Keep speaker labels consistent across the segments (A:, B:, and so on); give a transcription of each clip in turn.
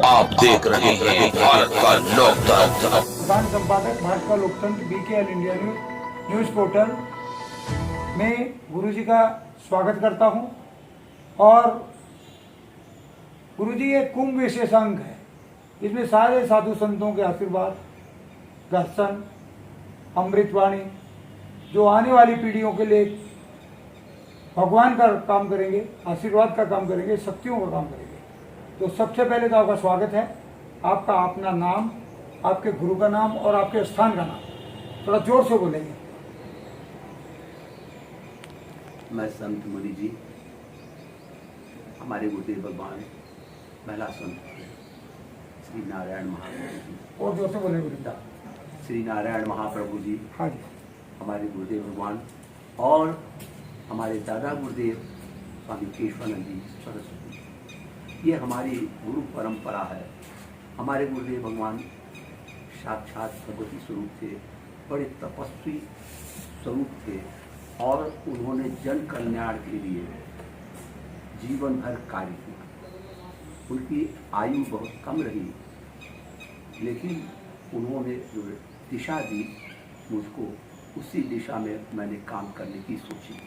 A: आप देख रहे हैं भारत का लोकतंत्र।
B: प्रधान संपादक भारत का लोकतंत्र BKL इंडिया न्यूज पोर्टल में गुरुजी का स्वागत करता हूं। और गुरुजी एक कुंभ विशेष अंक है, इसमें सारे साधु संतों के आशीर्वाद, दर्शन, अमृतवाणी जो आने वाली पीढ़ियों के लिए भगवान का काम करेंगे, आशीर्वाद का काम करेंगे, शक्तियों का काम करेंगे। तो सबसे पहले तो आपका स्वागत है। आपका अपना नाम, आपके गुरु का नाम और आपके स्थान का नाम थोड़ा जोर से बोलेंगे।
C: मैं संत मुनि जी, हमारे गुरुदेव भगवान महिला संत श्री नारायण महाप्रभु जी,
B: और जोर से बोलेंगे गुरुदा।
C: श्री नारायण महाप्रभु जी,
B: हाँ जी,
C: हमारे गुरुदेव भगवान और हमारे दादा गुरुदेव स्वामी केशवानंद जी सरस्वती, ये हमारी गुरु परंपरा है। हमारे गुरुदेव भगवान साक्षात भगवती स्वरूप थे, बड़े तपस्वी स्वरूप थे और उन्होंने जन कल्याण के लिए जीवन भर कार्य किया। उनकी आयु बहुत कम रही, लेकिन उन्होंने जो दिशा दी मुझको, उसी दिशा में मैंने काम करने की सोची।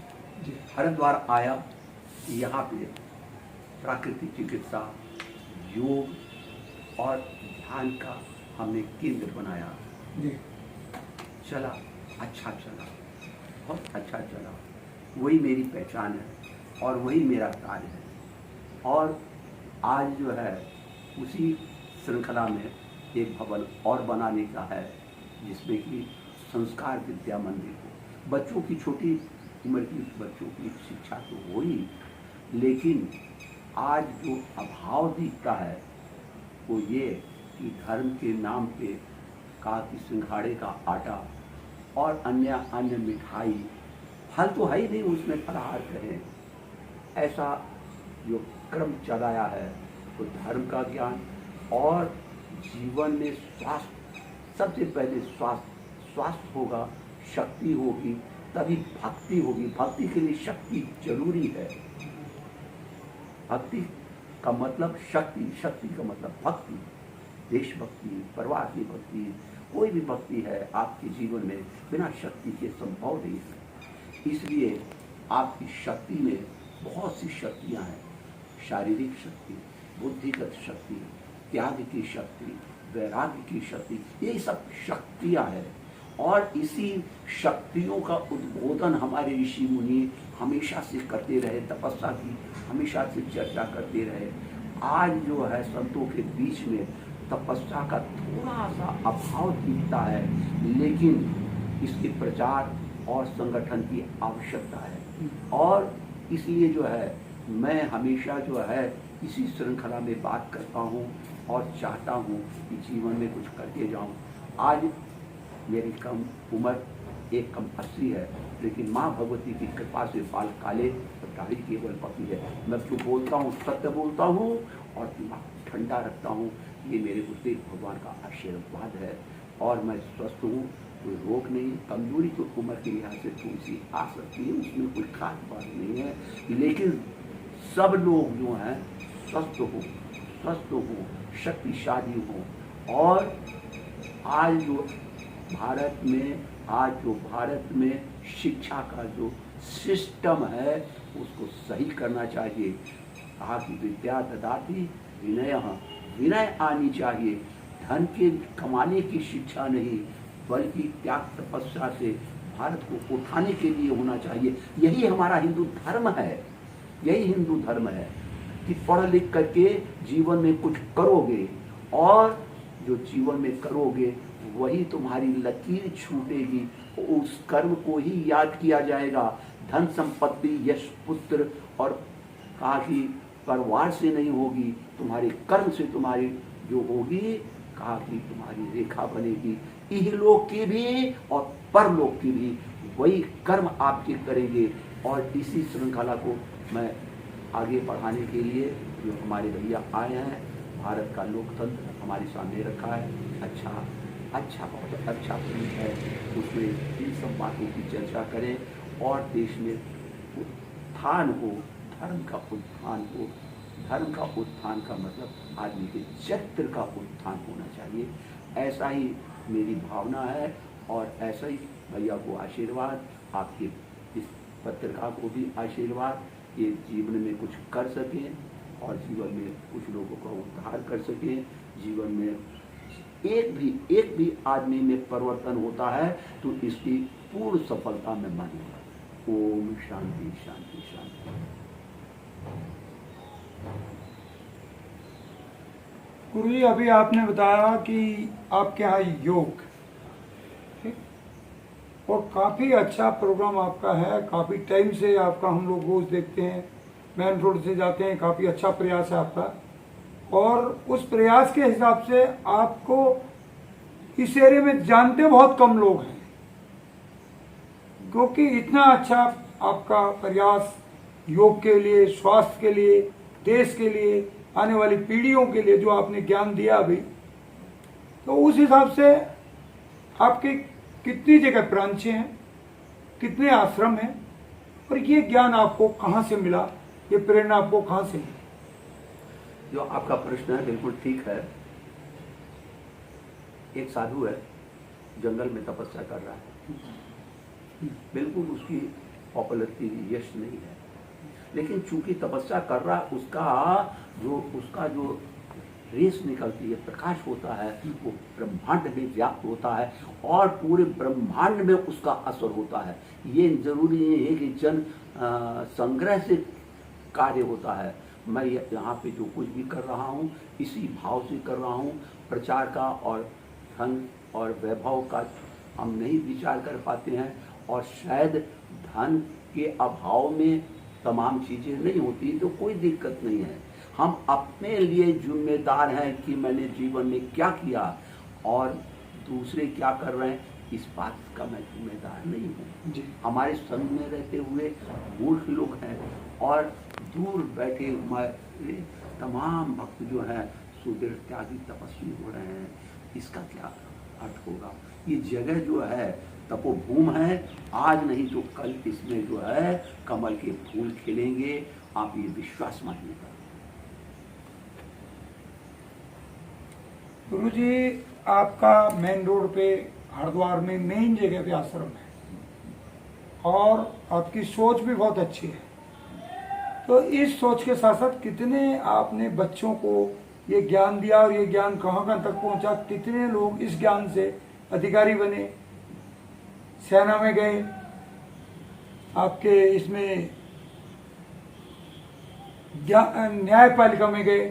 C: हरिद्वार आया, यहाँ पे प्राकृतिक चिकित्सा, योग और ध्यान का हमने केंद्र बनाया। चला, अच्छा चला, बहुत अच्छा चला। वही मेरी पहचान है और वही मेरा कार्य है। और आज जो है उसी श्रृंखला में एक भवन और बनाने का है, जिसमें कि संस्कार विद्या मंदिर हो। बच्चों की, छोटी उम्र की बच्चों की शिक्षा तो हो ही, लेकिन आज जो अभाव दिखता है वो ये कि धर्म के नाम पे कहा कि सिंघाड़े का आटा और अन्य मिठाई, फल तो है ही नहीं उसमें, फलाहार करें, ऐसा जो क्रम चलाया है। तो धर्म का ज्ञान और जीवन में स्वास्थ्य, सबसे पहले स्वास्थ्य होगा, शक्ति होगी, तभी भक्ति होगी। भक्ति के लिए शक्ति जरूरी है। भक्ति का मतलब शक्ति, शक्ति का मतलब भक्ति, देशभक्ति, परिवार की भक्ति, कोई भी भक्ति है आपके जीवन में बिना शक्ति के संभव नहीं है। इसलिए आपकी शक्ति में बहुत सी शक्तियां हैं। शारीरिक शक्ति, बुद्धिगत शक्ति, त्याग की शक्ति, वैराग्य की शक्ति, ये सब शक्तियां हैं। और इसी शक्तियों का उद्बोधन हमारे ऋषि मुनि हमेशा से करते रहे, तपस्या की हमेशा से चर्चा करते रहे। आज जो है संतों के बीच में तपस्या का थोड़ा सा अभाव दिखता है, लेकिन इसके प्रचार और संगठन की आवश्यकता है। और इसलिए जो है मैं हमेशा जो है इसी श्रृंखला में बात करता हूँ और चाहता हूँ कि जीवन में कुछ करके जाऊँ। आज मेरी कम उम्र, एक कम 80 है, लेकिन माँ भगवती की कृपा से बाल काले और दाढ़ी केवल पकी है। मैं जो बोलता हूँ सत्य बोलता हूँ और दिमाग ठंडा रखता हूँ। ये मेरे गुरुदेव भगवान का आशीर्वाद है। और मैं स्वस्थ हूँ, कोई रोग नहीं। कमजोरी तो उम्र के लिहाज से थोड़ी सी आ सकती है, उसमें कोई खास बात नहीं है, लेकिन सब लोग जो हैं स्वस्थ हो, शक्तिशाली हो। और आज जो भारत में शिक्षा का जो सिस्टम है उसको सही करना चाहिए। कहा कि विद्या ददाति विनयः, विनय आनी चाहिए। धन के कमाने की शिक्षा नहीं, बल्कि त्याग तपस्या से भारत को उठाने के लिए होना चाहिए। यही हमारा हिंदू धर्म है, यही हिंदू धर्म है कि पढ़ लिख करके जीवन में कुछ करोगे, और जो जीवन में करोगे वही तुम्हारी लकीर छूटेगी। उस कर्म को ही याद किया जाएगा। धन संपत्ति, यश, पुत्र और कहा कि परिवार से नहीं होगी, तुम्हारे कर्म से तुम्हारी जो होगी, कहा कि तुम्हारी रेखा बनेगी। इहलोक की भी और परलोक की भी वही कर्म आपके करेंगे। और इसी श्रृंखला को मैं आगे बढ़ाने के लिए जो हमारे भैया आए हैं, भारत का लोकतंत्र हमारे सामने रखा है। बहुत अच्छा फिल्म है, उसमें इन सब बातों की चर्चा करें और देश में उत्थान हो, धर्म का उत्थान हो, धर्म का उत्थान का मतलब आदमी के चरित्र का उत्थान होना चाहिए। ऐसा ही मेरी भावना है और ऐसा ही भैया को आशीर्वाद, आपके इस पत्रकार को भी आशीर्वाद, ये जीवन में कुछ कर सकें और जीवन में कुछ लोगों का उद्धार कर सकें। जीवन में एक भी आदमी में परिवर्तन होता है तो इसकी पूर्ण सफलता में मानूंगा। ओम शांति शांति शांति।
B: गुरुजी, अभी आपने बताया कि आपके यहाँ योग, ठीक, और काफ़ी अच्छा प्रोग्राम आपका है। काफ़ी टाइम से आपका हम लोग रोज देखते हैं, मेन रोड से जाते हैं। काफ़ी अच्छा प्रयास है आपका, और उस प्रयास के हिसाब से आपको इस एरिया में जानते बहुत कम लोग हैं, क्योंकि इतना अच्छा आपका प्रयास योग के लिए, स्वास्थ्य के लिए, देश के लिए, आने वाली पीढ़ियों के लिए जो आपने ज्ञान दिया अभी, तो उस हिसाब से आपके कितनी जगह ब्रांचें हैं, कितने आश्रम हैं, और ये ज्ञान आपको कहाँ से मिला, ये प्रेरणा आपको कहाँ से मिली?
C: जो आपका प्रश्न है बिल्कुल ठीक है। एक साधु है, जंगल में तपस्या कर रहा है, बिल्कुल उसकी पॉपुलरिटी यश नहीं है, लेकिन चूंकि तपस्या कर रहा है, उसका जो रेस निकलती है, प्रकाश होता है, वो ब्रह्मांड में व्याप्त होता है और पूरे ब्रह्मांड में उसका असर होता है। ये जरूरी नहीं है कि जन संग्रह से कार्य होता है। मैं यहाँ पे जो कुछ भी कर रहा हूँ इसी भाव से कर रहा हूँ। प्रचार का और धन और वैभव का हम नहीं विचार कर पाते हैं, और शायद धन के अभाव में तमाम चीज़ें नहीं होती, तो कोई दिक्कत नहीं है। हम अपने लिए जिम्मेदार हैं कि मैंने जीवन में क्या किया और दूसरे क्या कर रहे हैं, इस बात का मैं जिम्मेदार नहीं हूँ जी। हमारे संग में रहते हुए मूर्ख लोग हैं और दूर बैठे हमारे तमाम भक्त जो हैं सुदृढ़ त्यागी तपस्वी हो रहे हैं, इसका क्या अर्थ होगा? ये जगह जो है तपोभूम है, आज नहीं तो कल इसमें जो है कमल के फूल खिलेंगे, आप ये विश्वास मानिएगा।
B: गुरु जी, आपका मेन रोड पे हरिद्वार में मेन जगह पे आश्रम है और आपकी सोच भी बहुत अच्छी है। तो इस सोच के साथ साथ कितने आपने बच्चों को ये ज्ञान दिया और ये ज्ञान कहाँ कहाँ तक पहुँचा? कितने लोग इस ज्ञान से अधिकारी बने, सेना में गए, आपके इसमें न्यायपालिका में गए,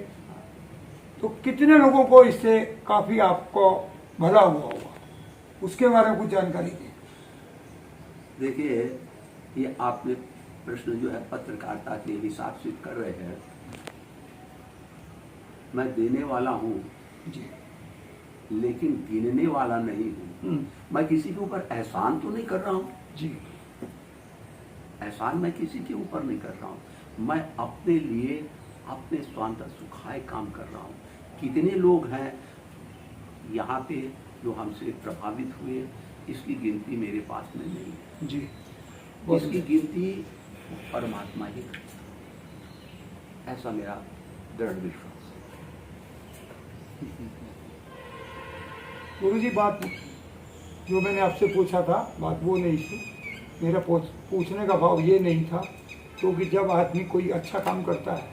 B: तो कितने लोगों को इससे काफी आपको भला हुआ होगा, उसके बारे में कुछ जानकारी दी।
C: देखिए, ये आपने प्रश्न जो है पत्रकारिता के हिसाब से कर रहे हैं। मैं देने वाला हूँ
B: जी,
C: लेकिन गिनने वाला नहीं हूँ। मैं किसी के ऊपर एहसान तो नहीं कर रहा हूँ
B: जी,
C: एहसान मैं किसी के ऊपर नहीं कर रहा हूँ। मैं अपने लिए अपने स्वांत सुखाए काम कर रहा हूँ। कितने लोग हैं यहाँ पे जो हमसे प्रभावित हुए, इसकी गिनती मेरे पास में नहीं है
B: जी।
C: इसकी गिनती परमात्मा ही करता है, ऐसा मेरा दृढ़ विश्वास है।
B: गुरु जी, बात जो मैंने आपसे पूछा था, बात वो नहीं थी। मेरा पूछने का भाव ये नहीं था, क्योंकि जब आदमी कोई अच्छा काम करता है,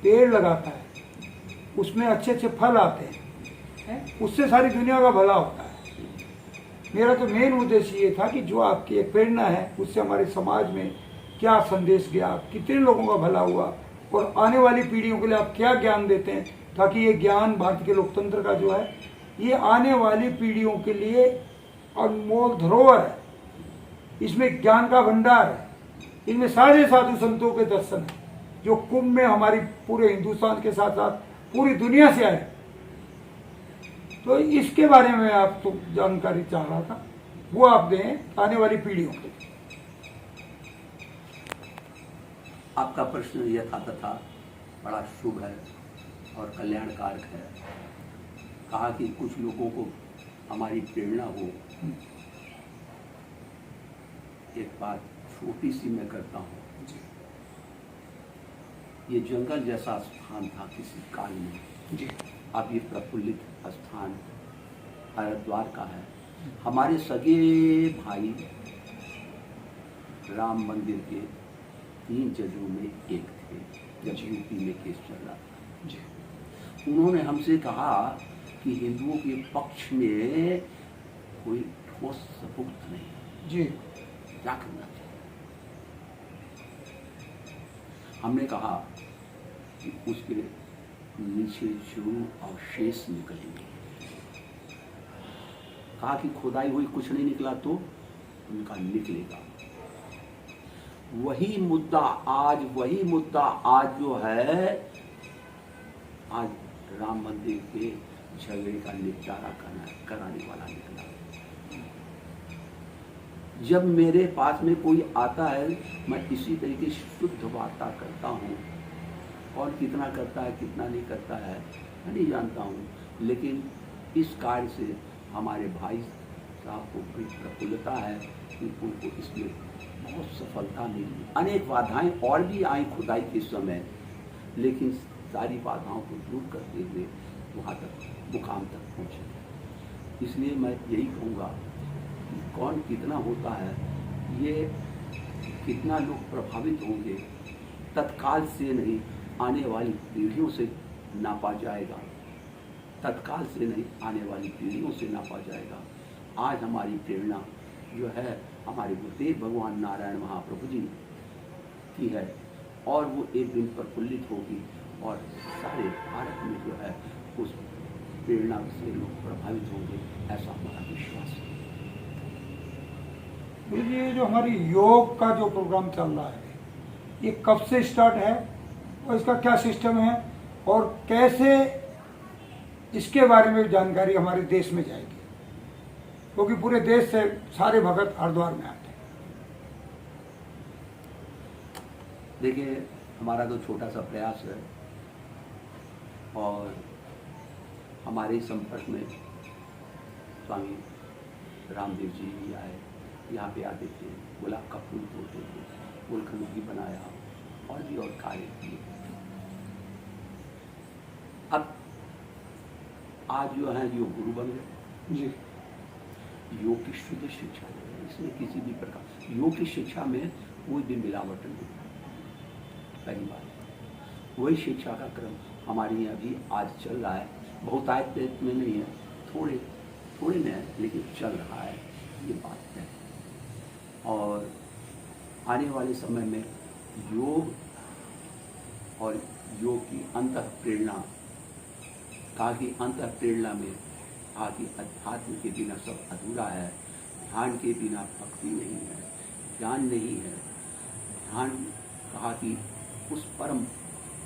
B: पेड़ लगाता है, उसमें अच्छे अच्छे फल आते हैं, उससे सारी दुनिया का भला होता है। मेरा तो मेन उद्देश्य ये था कि जो आपकी एक प्रेरणा है, उससे हमारे समाज में क्या संदेश गया, कितने लोगों का भला हुआ, और आने वाली पीढ़ियों के लिए आप क्या ज्ञान देते हैं, ताकि ये ज्ञान भारत के लोकतंत्र का जो है, ये आने वाली पीढ़ियों के लिए अनमोल धरोहर है। इसमें ज्ञान का भंडार है, इनमें सारे साधु संतों के दर्शन है, जो कुंभ में हमारी पूरे हिंदुस्तान के साथ साथ पूरी दुनिया से आए। तो इसके बारे में आप तो जानकारी चाह रहा था, वो आप दें आने वाली पीढ़ियों के लिए।
C: आपका प्रश्न यथातथा बड़ा शुभ है और कल्याणकारक है। कहा कि कुछ लोगों को हमारी प्रेरणा हो। एक बात छोटी सी मैं करता हूँ। ये जंगल जैसा स्थान था किसी काल में,
B: जी
C: अब ये प्रफुल्लित स्थान हरिद्वार का है। हमारे सगे भाई राम मंदिर के 3 जजों में एक थे जब यूपी में केस चल रहा था।
B: जी
C: उन्होंने हमसे कहा कि हिंदुओं के पक्ष में कोई ठोस सबूत नहीं,
B: जी
C: क्या करना चाहिए। हमने कहा कि उसके नीचे जो अवशेष निकलेंगे। कहा कि खुदाई हुई कुछ नहीं निकला तो उनका निकलेगा। वही मुद्दा आज जो है, आज राम मंदिर के झगड़े का निपटारा कराने वाला निकला। जब मेरे पास में कोई आता है, मैं इसी तरीके से शुद्ध वार्ता करता हूँ। और कितना करता है कितना नहीं करता है मैं नहीं जानता हूँ, लेकिन इस कार्य से हमारे भाई साहब को भी प्रफुल्लता है कि उनको इसमें बहुत सफलता मिली। अनेक बाधाएं और भी आई खुदाई के समय, लेकिन सारी बाधाओं को दूर करते हुए वहाँ तक मुकाम तक पहुँचे। इसलिए मैं यही कहूँगा कि कौन कितना होता है, ये कितना लोग प्रभावित होंगे तत्काल से नहीं, आने वाली पीढ़ियों से नापा जाएगा। तत्काल से नहीं, आने वाली पीढ़ियों से नापा जाएगा। आज हमारी प्रेरणा जो है हमारे गुरुदेव भगवान नारायण महाप्रभु जी की है, और वो एक दिन प्रफुल्लित होगी और सारे भारत में जो है उस प्रेरणा से लोग प्रभावित होंगे, ऐसा हमारा विश्वास है।
B: ये जो हमारी योग का जो प्रोग्राम चल रहा है, ये कब से स्टार्ट है और इसका क्या सिस्टम है और कैसे इसके बारे में जानकारी हमारे देश में जाएगी, क्योंकि पूरे देश से सारे भगत हरिद्वार में आते हैं।
C: देखिए, हमारा तो छोटा सा प्रयास है और हमारे संपर्क में स्वामी रामदेव जी भी आए, यहाँ पे आते थे, गुलाब का फूल तोड़ते थे, गुलखंड बनाया और भी और कार्य किए। अब आज जो है योग गुरु बन गए।
B: जी
C: योग की शुद्ध शिक्षा है, इसमें किसी भी प्रकार योग की शिक्षा में कोई भी मिलावट नहीं। पहली बात, वही शिक्षा का क्रम हमारे यहाँ भी आज चल रहा है। बहुत आयत में नहीं है, थोड़े में है, लेकिन चल रहा है, ये बात है। और आने वाले समय में योग और योग की अंतः प्रेरणा, कहा कि अंतः प्रेरणा में कहा कि अध्यात्म के बिना सब अधूरा है, ध्यान के बिना भक्ति नहीं है, ज्ञान नहीं है। ध्यान कहा कि उस परम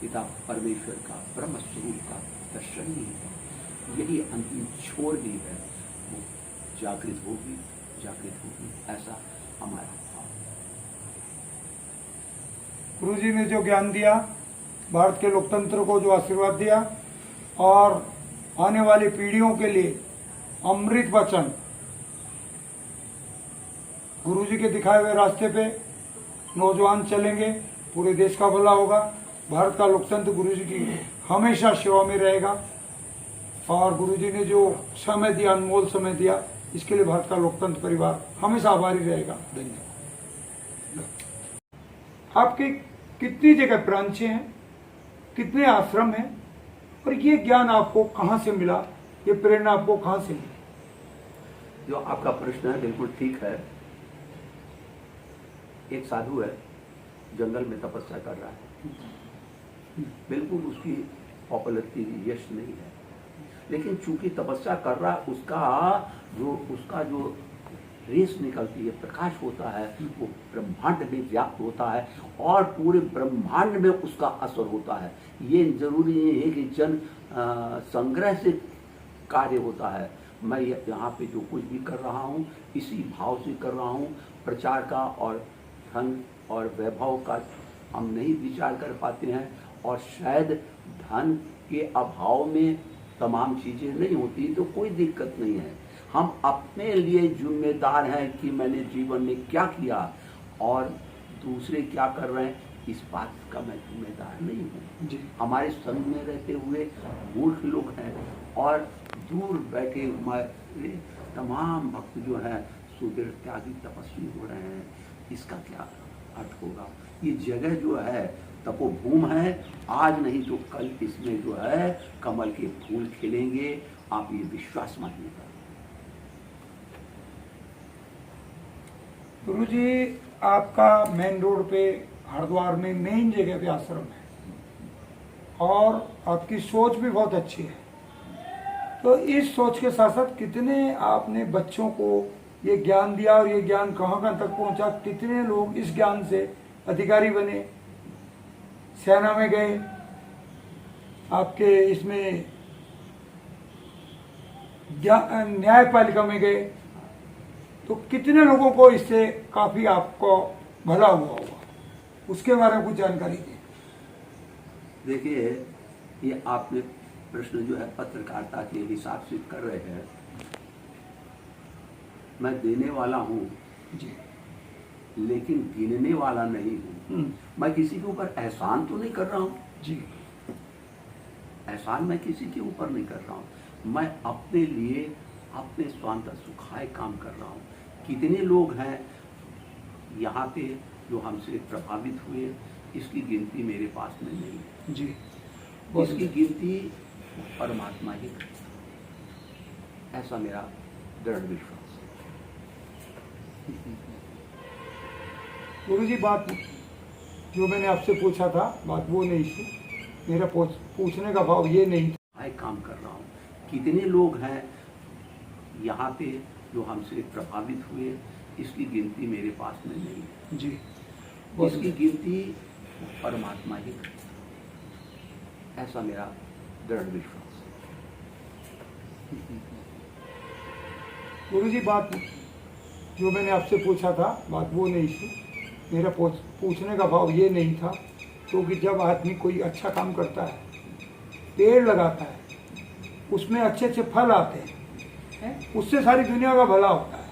C: पिता परमेश्वर का ब्रह्म स्वरूप का दर्शन ही है, यही अंतिम छोर भी है। वो जागृत होगी, ऐसा हमारा भाव।
B: गुरु जी ने जो ज्ञान दिया, भारत के लोकतंत्र को जो आशीर्वाद दिया और आने वाली पीढ़ियों के लिए अमृत वचन, गुरु जी के दिखाए हुए रास्ते पे नौजवान चलेंगे, पूरे देश का भला होगा। भारत का लोकतंत्र गुरु जी की हमेशा सेवा में रहेगा। और गुरु जी ने जो समय दिया, अनमोल समय दिया, इसके लिए भारत का लोकतंत्र परिवार हमेशा आभारी रहेगा। धन्यवाद। आपके कितनी जगह ब्रांचें हैं, कितने आश्रम हैं, और ये ज्ञान आपको कहाँ से मिला, ये प्रेरणा आपको कहाँ से मिली?
C: जो आपका प्रश्न है बिल्कुल ठीक है। एक साधु है, जंगल में तपस्या कर रहा है, बिल्कुल उसकी पॉपुलरिटी यश नहीं है, लेकिन चूंकि तपस्या कर रहा है, उसका जो रेस निकलती है, प्रकाश होता है, वो ब्रह्मांड में व्याप्त होता है और पूरे ब्रह्मांड में उसका असर होता है। ये जरूरी नहीं है कि जन संग्रह से कार्य होता है। मैं यहाँ पे जो कुछ भी कर रहा हूँ, इसी भाव से कर रहा हूँ। प्रचार का और धन और वैभव का हम नहीं विचार कर पाते हैं, और शायद धन के अभाव में तमाम चीज़ें नहीं होती तो कोई दिक्कत नहीं है। हम अपने लिए जिम्मेदार हैं कि मैंने जीवन में क्या किया और दूसरे क्या कर रहे हैं, इस बात का मैं जिम्मेदार नहीं हूँ।
B: जी
C: हमारे संग में रहते हुए मूर्ख लोग हैं और दूर बैठे हमारे तमाम भक्त जो हैं सुदृढ़ त्यागी तपस्वी हो रहे हैं, इसका क्या अर्थ होगा। ये जगह जो है तपोभूम है, आज नहीं तो कल इसमें जो है कमल के फूल खिलेंगे, आप ये विश्वास मानिएगा।
B: गुरु जी, आपका मेन रोड पे हरिद्वार में मेन जगह पे आश्रम है और आपकी सोच भी बहुत अच्छी है। तो इस सोच के साथ साथ कितने आपने बच्चों को ये ज्ञान दिया और ये ज्ञान कहाँ कहाँ तक पहुँचा, कितने लोग इस ज्ञान से अधिकारी बने, सेना में गए, आपके इसमें न्यायपालिका में गए, तो कितने लोगों को इससे काफी आपको भला हुआ होगा, उसके बारे में कुछ जानकारी दी।
C: देखिए, ये आपने प्रश्न जो है पत्रकारिता के हिसाब से कर रहे हैं। मैं देने वाला हूँ
B: जी,
C: लेकिन गिनने वाला नहीं हूँ। मैं किसी के ऊपर एहसान तो नहीं कर रहा हूँ
B: जी,
C: एहसान मैं किसी के ऊपर नहीं कर रहा हूँ। मैं अपने लिए अपने स्वांत सुखाए काम कर रहा हूँ। कितने लोग हैं यहाँ पे जो हमसे प्रभावित हुए, इसकी गिनती मेरे पास में नहीं है
B: जी,
C: इसकी गिनती परमात्मा ही करता है, ऐसा मेरा दृढ़ विश्वास है।
B: गुरु जी, बात जो मैंने आपसे पूछा था, बात वो नहीं थी, मेरा पूछने का भाव ये नहीं था।
C: मैं काम कर रहा हूँ। कितने लोग हैं यहाँ पे जो हमसे प्रभावित हुए, इसकी गिनती मेरे पास में नहीं है
B: जी,
C: इसकी गिनती परमात्मा ही करता है, ऐसा मेरा दृढ़ विश्वास है।
B: गुरु जी, बात जो मैंने आपसे पूछा था, बात वो नहीं थी, मेरा पूछने का भाव ये नहीं था, क्योंकि जब आदमी कोई अच्छा काम करता है, पेड़ लगाता है, उसमें अच्छे अच्छे फल आते हैं, उससे सारी दुनिया का भला होता है।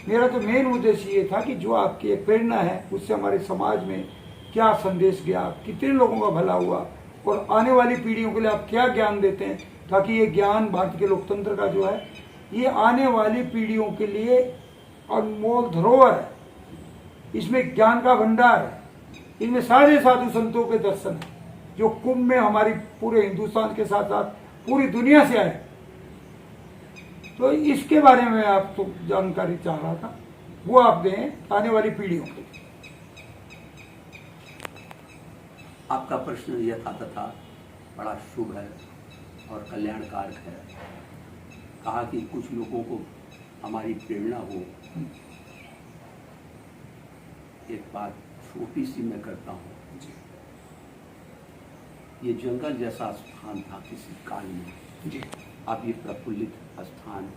B: मेरा तो मेन उद्देश्य ये था कि जो आपकी एक प्रेरणा है, उससे हमारे समाज में क्या संदेश गया, कितने लोगों का भला हुआ और आने वाली पीढ़ियों के लिए आप क्या ज्ञान देते हैं, ताकि ये ज्ञान भारत के लोकतंत्र का जो है, ये आने वाली पीढ़ियों के लिए अनमोल धरोहर है। इसमें ज्ञान का भंडार है, इनमें सारे साधु संतों के दर्शन है, जो कुंभ में हमारी पूरे हिंदुस्तान के साथ साथ पूरी दुनिया से आए। तो इसके बारे में आप तो जानकारी चाह रहा था, वो आप दें आने वाली पीढ़ियों के लिए।
C: आपका प्रश्न यथातथा बड़ा शुभ है और कल्याणकारक है। कहा कि कुछ लोगों को हमारी प्रेरणा हो। एक बात छोटी सी मैं करता हूँ। ये जंगल जैसा स्थान था किसी काल में
B: जी,
C: अब ये प्रफुल्लित स्थान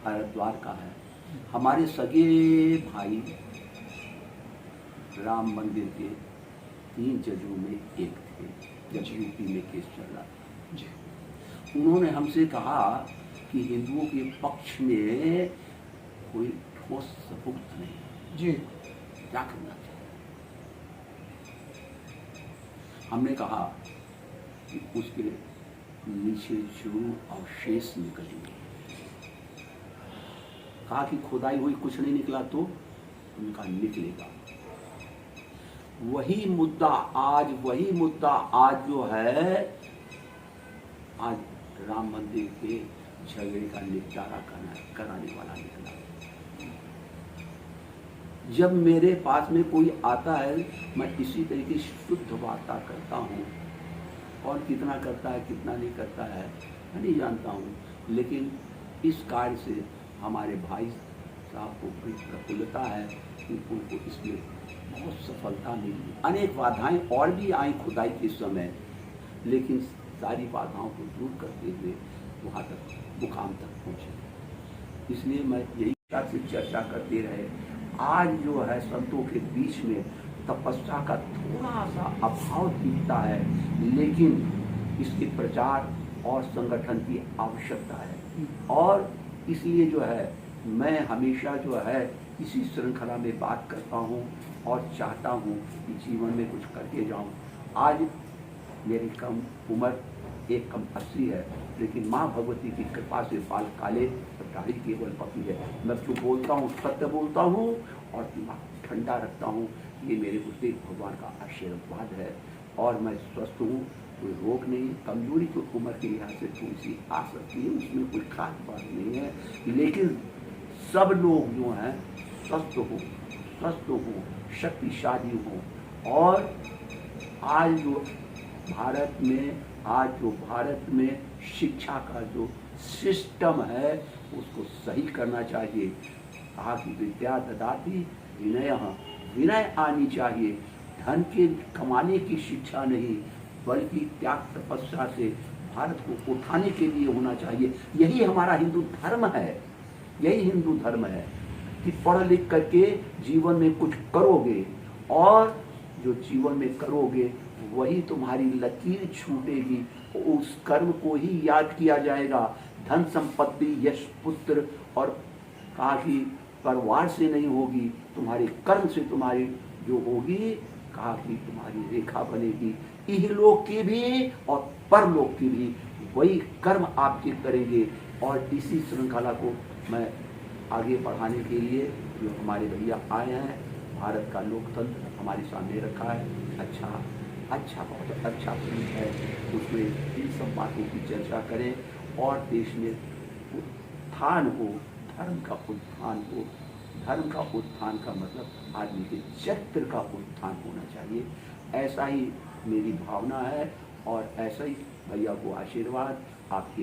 C: हरिद्वार का है। हमारे सगे भाई राम मंदिर के 3 जजों में एक थे जब यूपी में केस चल रहा था।
B: जी,
C: उन्होंने हमसे कहा कि हिंदुओं के पक्ष में कोई ठोस सबूत नहीं,
B: जी,
C: क्या करना चाहिए। हमने कहा कि उसके नीचे जो अवशेष निकलेंगे। कहा कि खुदाई हुई कुछ नहीं निकला तो उनका निकलेगा। वही मुद्दा आज जो है, आज राम मंदिर के झगड़े का निपटारा कराने वाला निकला। जब मेरे पास में कोई आता है, मैं इसी तरीके से शुद्ध वार्ता करता हूँ। और कितना करता है कितना नहीं करता है मैं नहीं जानता हूँ, लेकिन इस कार्य से हमारे भाई साहब को बड़ी प्रफुल्लता है कि उनको इसमें बहुत सफलता मिली। अनेक बाधाएं और भी आई खुदाई के समय, लेकिन सारी बाधाओं को दूर करते हुए वहाँ तक मुकाम तक पहुँचे। इसलिए मैं यही से चर्चा करते रहे। आज जो है संतों के बीच में तपस्या का थोड़ा सा अभाव दिखता है, लेकिन इसके प्रचार और संगठन की आवश्यकता है। और इसलिए जो है मैं हमेशा जो है इसी श्रृंखला में बात करता हूँ और चाहता हूँ कि जीवन में कुछ करके जाऊँ। आज मेरी कम उम्र एक कम 80 है, लेकिन माँ भगवती की कृपा से बाल काले और दाढ़ी केवल पकी है। मैं जो बोलता हूँ सत्य बोलता हूँ और दिमाग ठंडा रखता हूँ। ये मेरे गुरुदेव भगवान का आशीर्वाद है और मैं स्वस्थ हूँ, कोई रोग नहीं। कमजोरी तो उम्र के लिहाज से थोड़ी सी आ सकती है, उसमें कोई खास बात नहीं है, लेकिन सब लोग जो हैं स्वस्थ हो, शक्तिशाली हो। और आज जो भारत में शिक्षा का जो सिस्टम है उसको सही करना चाहिए। कहा कि विद्या ददाति विनय आनी चाहिए। धन के कमाने की शिक्षा नहीं, बल्कि त्याग तपस्या से भारत को उठाने के लिए होना चाहिए। यही हमारा हिंदू धर्म है, यही हिंदू धर्म है कि पढ़ लिख करके जीवन में कुछ करोगे और जो जीवन में करोगे वही तुम्हारी लकीर छूटेगी, उस कर्म को ही याद किया जाएगा। धन संपत्ति यश पुत्र और कहा कि परिवार से नहीं होगी, तुम्हारे कर्म से तुम्हारी जो होगी, कहा कि तुम्हारी रेखा बनेगी। इहलोक की भी और परलोक की भी वही कर्म आपके करेंगे। और इसी श्रृंखला को मैं आगे बढ़ाने के लिए जो हमारे भैया आए हैं, भारत का लोकतंत्र हमारे सामने रखा है, बहुत अच्छा फिल्म है, उसमें इन सब बातों की चर्चा करें और देश में उत्थान हो, धर्म का उत्थान हो। धर्म का उत्थान का मतलब आदमी के चरित्र का उत्थान होना चाहिए। ऐसा ही मेरी भावना है और ऐसा ही भैया को आशीर्वाद, आपके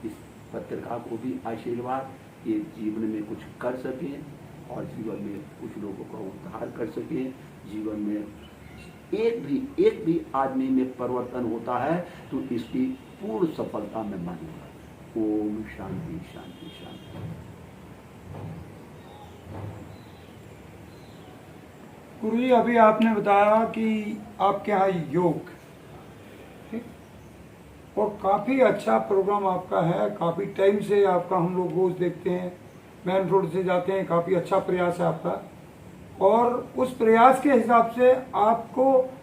C: इस पत्रिका को भी आशीर्वाद, ये जीवन में कुछ कर सकें और जीवन में कुछ लोगों का उद्धार कर सकें। जीवन में एक भी आदमी में परिवर्तन होता है तो इसकी पूर्ण सफलता मैं मानूंगा। ओम शांति शांति शांति।
B: गुरु जी, अभी आपने बताया कि आपके यहाँ योग, ठीक, और काफ़ी अच्छा प्रोग्राम आपका है। काफ़ी टाइम से आपका हम लोग रोज़ देखते हैं, मेन रोड से जाते हैं। काफ़ी अच्छा प्रयास है आपका और उस प्रयास के हिसाब से आपको